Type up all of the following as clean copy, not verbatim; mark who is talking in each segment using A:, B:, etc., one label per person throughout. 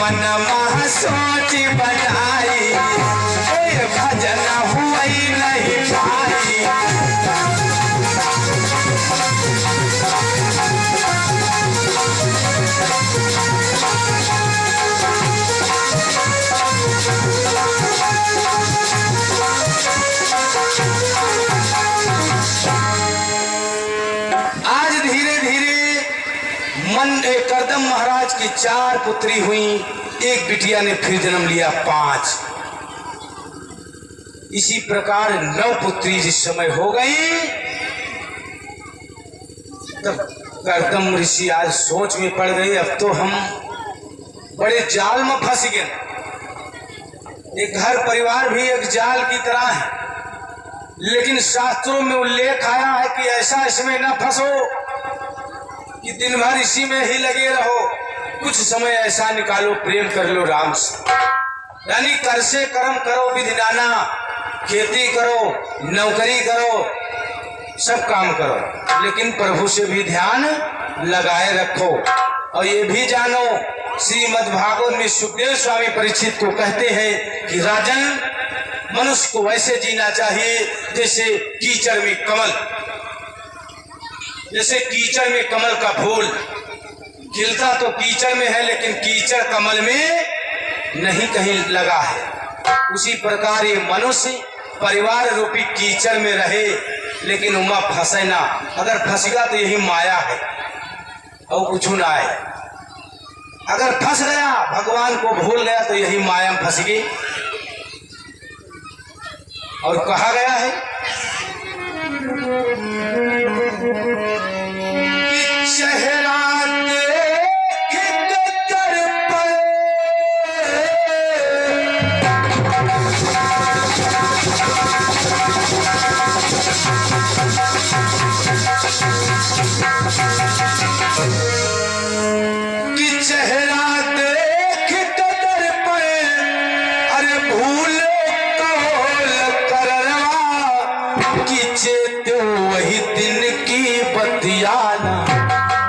A: मन मह सोच बनाई, भजन हुई नहीं पाई। आज धीरे धीरे करदम महाराज की 4 पुत्री हुई, एक बिटिया ने फिर जन्म लिया 5। इसी प्रकार 9 पुत्री जिस समय हो गई, तब करदम ऋषि आज सोच में पड़ गए, अब तो हम बड़े जाल में फंस गए। एक घर परिवार भी एक जाल की तरह है, लेकिन शास्त्रों में उल्लेख आया है कि ऐसा इसमें न फंसो कि दिन भर इसी में ही लगे रहो। कुछ समय ऐसा निकालो, प्रेम कर लो राम से, यानी कर से कर्म करो, विधि नाना, खेती करो, नौकरी करो, सब काम करो, लेकिन प्रभु से भी ध्यान लगाए रखो। और ये भी जानो, श्रीमद् भागवत में सुखदेव स्वामी परीक्षित को कहते हैं कि राजन, मनुष्य को वैसे जीना चाहिए जैसे कीचड़ में कमल, जैसे कीचड़ में कमल का फूल खिलता तो कीचड़ में है, लेकिन कीचड़ कमल में नहीं कहीं लगा है। उसी प्रकार ये मनुष्य परिवार रूपी कीचड़ में रहे, लेकिन उमा फंसे ना। अगर फंसेगा तो यही माया है और कुछ ना है। अगर फंस गया, भगवान को भूल गया, तो यही माया में फंस गई। और कहा गया है कि चेहरा देख कर पड़े, कि चेहरा देख कर पड़े, अरे भूल वही दिन की बतियाना।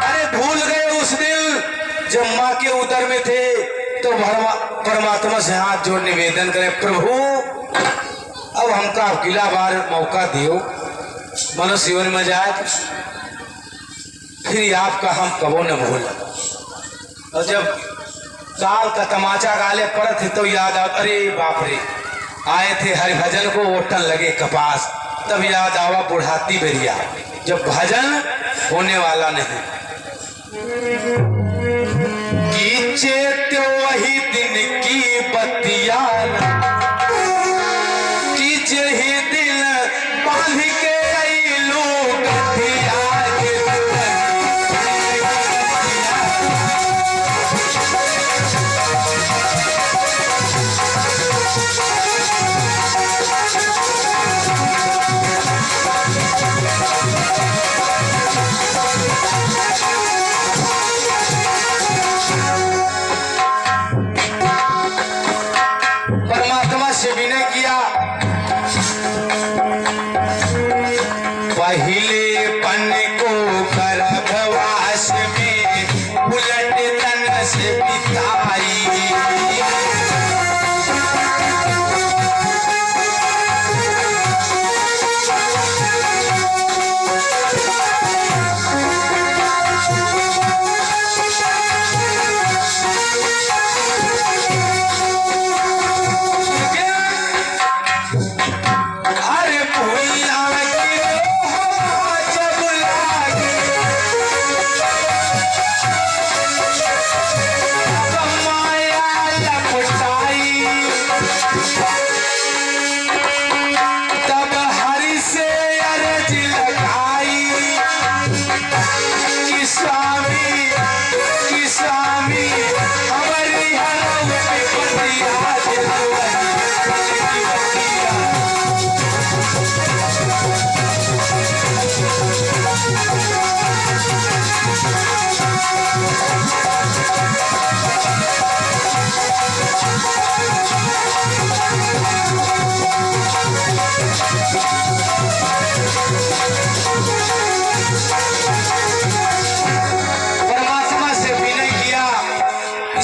A: अरे भूल गए उस दिन जब माँ के उदर में थे, तो परमात्मा से हाथ जोड़ निवेदन करें, प्रभु अब हमका अकेला बार मौका दियो, मनुष्य जीवन में जाए, फिर आपका हम कबो न भूल। और जब काल का तमाचा गाले पड़े थे तो याद आ, अरे बाप रे, आए थे हरिभजन को ओटन लगे कपास, तब याद आवा बुढ़ाती बेरिया, जब भजन होने वाला नहीं। कीचे तो वही दिन की बतिया, कीचे ही दिन बांध के आई लोग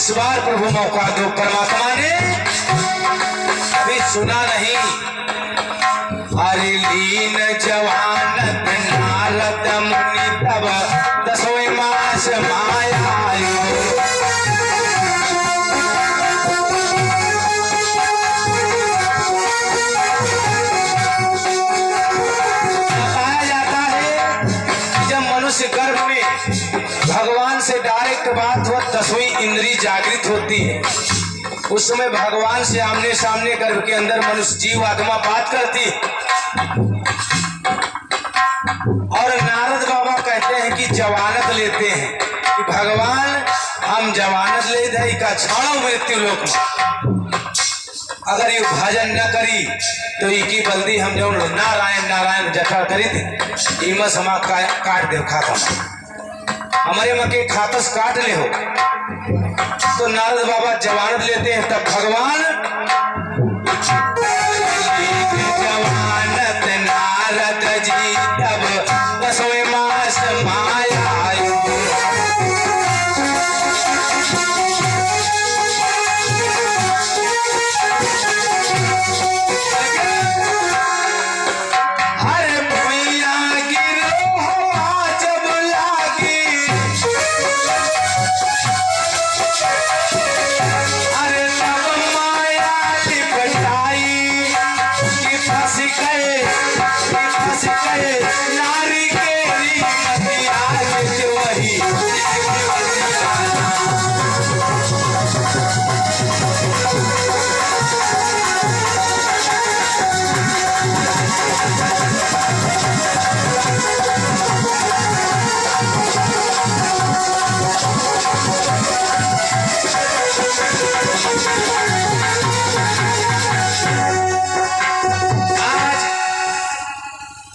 A: इस बार प्रभु मौका दो। परमात्मा ने अभी सुना नहीं। अरे लीन जवान नारद मुनि तब 10वें मास माया गर्भ में भगवान से डायरेक्ट बात हो, 10वीं इंद्री जागृत होती है। उस समय भगवान से आमने सामने गर्भ के अंदर मनुष्य जीव आत्मा बात करती है। और नारद बाबा कहते हैं कि जवानत लेते हैं कि भगवान हम जवानत ले दे का छाड़ो मृत्यु लोक में। अगर ये भजन न करी तो इकी बल्दी हम जो नारायण नारायण जटा करी थी इमस हमा काट दे खाता हमारे मके खातस काट ले हो। तो नारद बाबा जवानत लेते हैं। तब भगवान जवानत नारद जी तब 10वें मास माया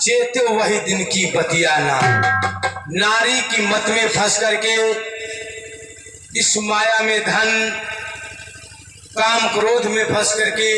A: चेते वही दिन की बतियाना। नारी की मत में फंस करके इस माया में धन काम क्रोध में फंस करके